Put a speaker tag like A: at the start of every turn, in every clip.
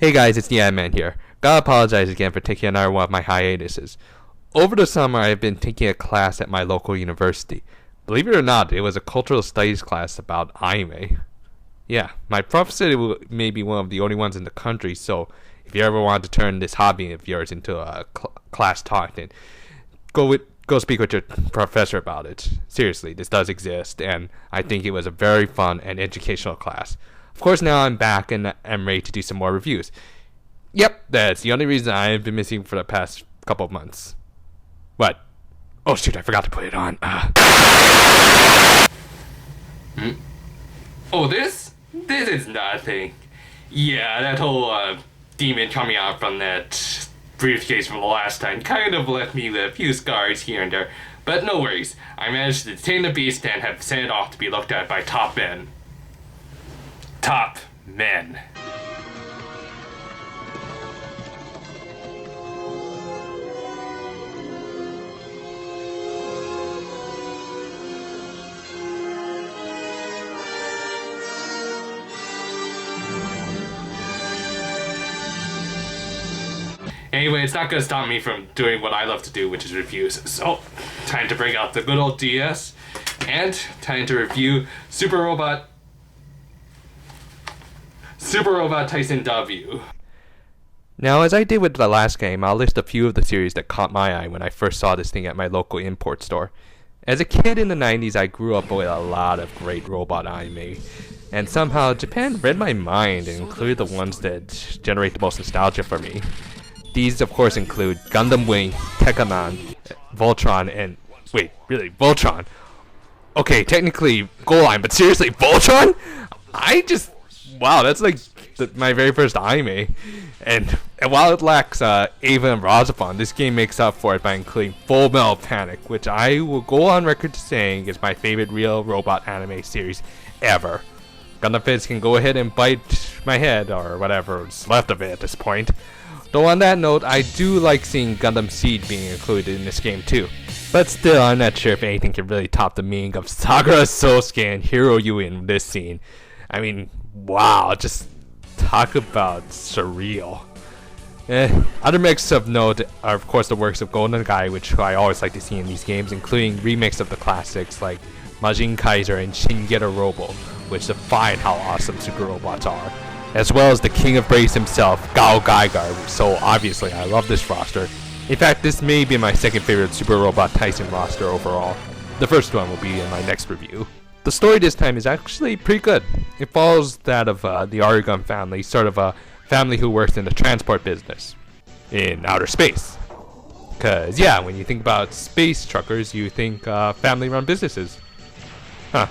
A: Hey guys, it's the Ad-Man here. Gotta apologize again for taking another one of my hiatuses. Over the summer, I've been taking a class at my local university. Believe it or not, it was a cultural studies class about anime. Yeah, my prof said it may be one of the only ones in the country, so if you ever want to turn this hobby of yours into a class talk, then go speak with your professor about it. Seriously, this does exist, and I think it was a very fun and educational class. Of course, now I'm back and I'm ready to do some more reviews. Yep, that's the only reason I've been missing for the past couple of months. What? Oh shoot, I forgot to put it on.
B: Oh, this? This is nothing. Yeah, that whole demon coming out from that briefcase from the last time kind of left me with a few scars here and there. But no worries, I managed to detain the beast and have sent it off to be looked at by top men. Top men. Anyway, it's not gonna stop me from doing what I love to do, which is reviews. So, time to bring out the good old DS, and time to review Super Robot Taisen W.
A: Now, as I did with the last game, I'll list a few of the series that caught my eye when I first saw this thing at my local import store. As a kid in the 90s, I grew up with a lot of great robot anime, and somehow Japan read my mind and included the ones that generate the most nostalgia for me. These, of course, include Gundam Wing, Tekkaman, Voltron, and... Wait, really? Voltron? Okay, technically Goal-Line, but seriously, Voltron? Wow, that's like my very first anime. And while it lacks Ava and Razafon, this game makes up for it by including Full Metal Panic, which I will go on record to saying is my favorite real robot anime series ever. Gundam Fizz can go ahead and bite my head, or whatever's left of it at this point. Though on that note, I do like seeing Gundam Seed being included in this game too. But still, I'm not sure if anything can really top the meaning of Sakura Sosuke and Hiro Yui in this scene. I mean, wow, just talk about surreal. Other mechs of note are of course the works of Golden Gai, which I always like to see in these games, including remakes of the classics like Majin Kaiser and Shin Getter Robo, which define how awesome super robots are. As well as the King of Braves himself, Gao Gaigar, so obviously I love this roster. In fact, this may be my second favorite Super Robot Taisen roster overall. The first one will be in my next review. The story this time is actually pretty good. It follows that of the Argon family, sort of a family who works in the transport business in outer space. Cause yeah, when you think about space truckers, you think family-run businesses. Huh.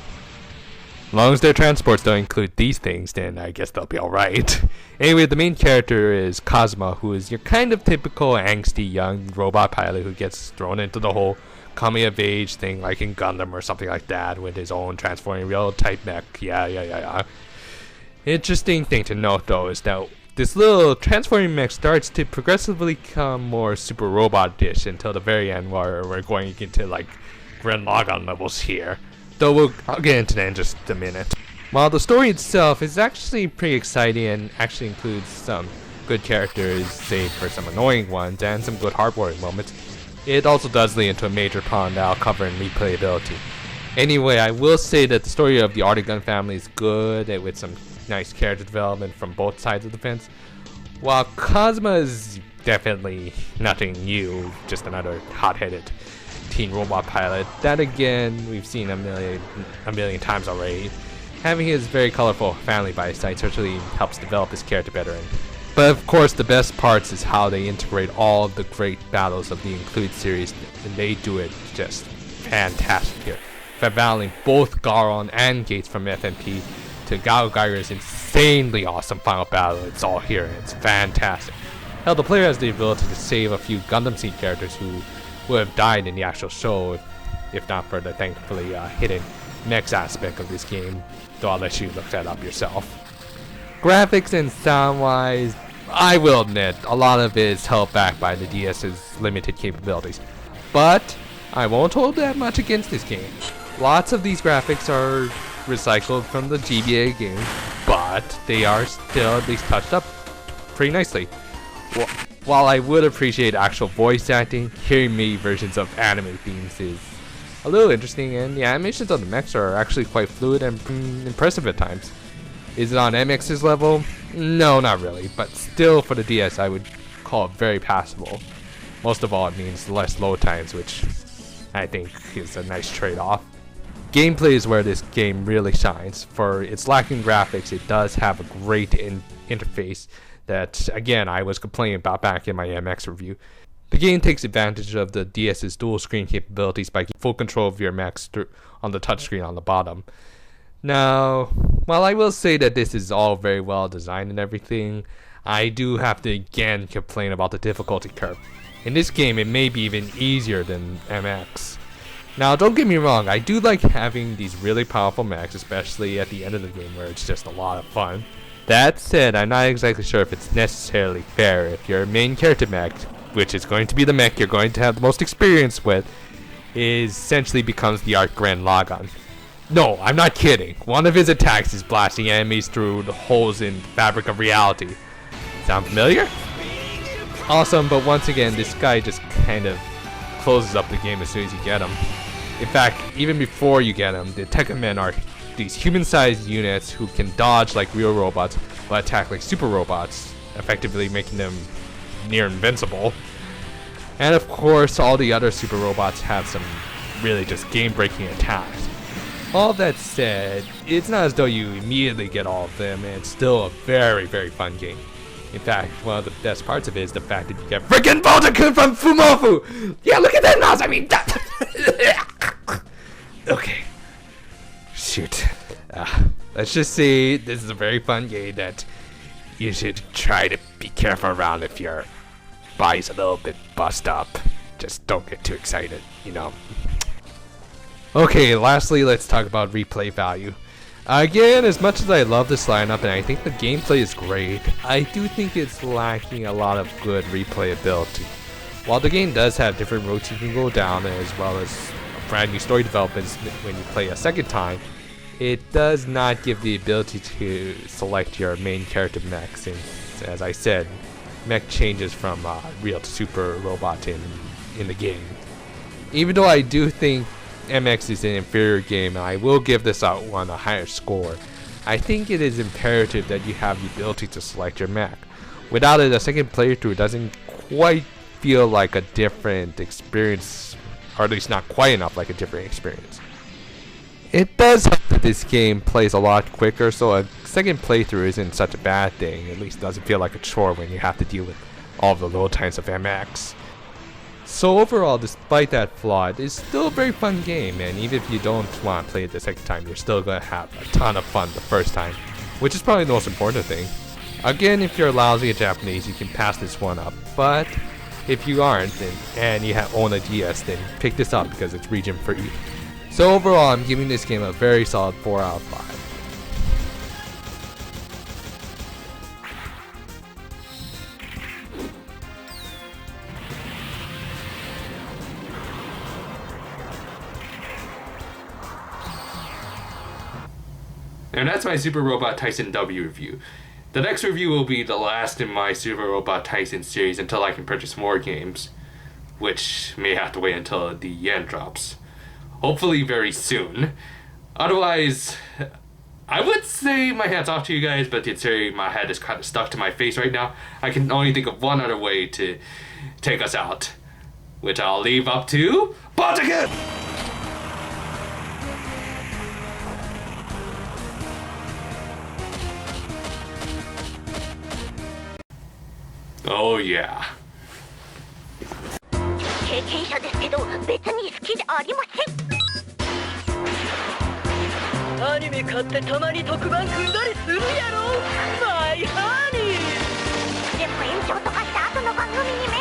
A: As long as their transports don't include these things, then I guess they'll be alright. Anyway, the main character is Kozma, who is your kind of typical angsty young robot pilot who gets thrown into the whole coming of age thing like in Gundam or something like that with his own transforming real type mech. Yeah. Interesting thing to note though is that this little transforming mech starts to progressively become more super robot-ish until the very end where we're going into like Gren Lagann levels here. Though I'll get into that in just a minute. While the story itself is actually pretty exciting and actually includes some good characters, save for some annoying ones, and some good heartwarming moments, it also does lead into a major problem that I'll cover in replayability. Anyway, I will say that the story of the Argon family is good, and with some nice character development from both sides of the fence. While Kozma is definitely nothing new, just another hot-headed teen robot pilot, that again we've seen a million times already. Having his very colorful family by his side certainly helps develop his character better. But of course the best parts is how they integrate all of the great battles of the Include series, and they do it just fantastic here. From battling both Garon and Gates from FMP to Gao Gaigar's insanely awesome final battle, it's all here and it's fantastic. Hell, the player has the ability to save a few Gundam Seed characters who would have died in the actual show if not for the thankfully hidden next aspect of this game, though I'll let you look that up yourself. Graphics and sound wise, I will admit a lot of it is held back by the DS's limited capabilities, but I won't hold that much against this game. Lots of these graphics are recycled from the GBA game, but they are still at least touched up pretty nicely. While I would appreciate actual voice acting, hearing MIDI versions of anime themes is a little interesting, and the animations on the mechs are actually quite fluid and impressive at times. Is it on MX's level? No, not really, but still for the DS I would call it very passable. Most of all, it means less load times, which I think is a nice trade-off. Gameplay is where this game really shines. For its lacking graphics, it does have a great interface that, again, I was complaining about back in my MX review. The game takes advantage of the DS's dual screen capabilities by full control of your mechs on the touchscreen on the bottom. Now, while I will say that this is all very well designed and everything, I do have to again complain about the difficulty curve. In this game, it may be even easier than MX. Now, don't get me wrong, I do like having these really powerful mechs, especially at the end of the game where it's just a lot of fun. That said, I'm not exactly sure if it's necessarily fair if your main character mech, which is going to be the mech you're going to have the most experience with, essentially becomes the Arc Grand Logon. No, I'm not kidding. One of his attacks is blasting enemies through the holes in the fabric of reality. Sound familiar? Awesome, but once again, this guy just kind of closes up the game as soon as you get him. In fact, even before you get him, the Tekka Men are these human-sized units who can dodge like real robots but attack like super robots, effectively making them near invincible. And of course, all the other super robots have some really just game-breaking attacks. All that said, it's not as though you immediately get all of them, and it's still a very, very fun game. In fact, one of the best parts of it is the fact that you get freaking Bonta-kun from Fumofu! Yeah, look at that mouse! I mean, okay. Shoot. Let's just say this is a very fun game that you should try to be careful around if your body's a little bit bust up. Just don't get too excited, you know. Okay, lastly, let's talk about replay value. Again, as much as I love this lineup and I think the gameplay is great, I do think it's lacking a lot of good replayability. While the game does have different routes you can go down, as well as brand new story developments when you play a second time, it does not give the ability to select your main character mech, since, as I said, mech changes from real to super robot in the game. Even though I do think MX is an inferior game, and I will give this one a higher score, I think it is imperative that you have the ability to select your mech. Without it, a second playthrough doesn't quite feel like a different experience, or at least not quite enough like a different experience. It does help that this game plays a lot quicker, so a second playthrough isn't such a bad thing. At least it doesn't feel like a chore when you have to deal with all of the load times of MX. So overall, despite that flaw, it's still a very fun game, and even if you don't want to play it the second time, you're still going to have a ton of fun the first time, which is probably the most important thing. Again, if you're lousy at Japanese, you can pass this one up, but if you aren't, and you own a DS, then pick this up because it's region free. So overall, I'm giving this game a very solid 4 out of 5.
B: And that's my Super Robot Taisen W review. The next review will be the last in my Super Robot Taisen series until I can purchase more games, which may have to wait until the yen drops. Hopefully very soon. Otherwise, I would say my hat's off to you guys, but considering my head is kind of stuck to my face right now, I can only think of one other way to take us out, which I'll leave up to Bonta-kun! Oh yeah.
C: 経験者ですけど別に好きじゃありませんアニメ買ってたまに特番組んだりするやろマイハニーでも延長とかした後の番組に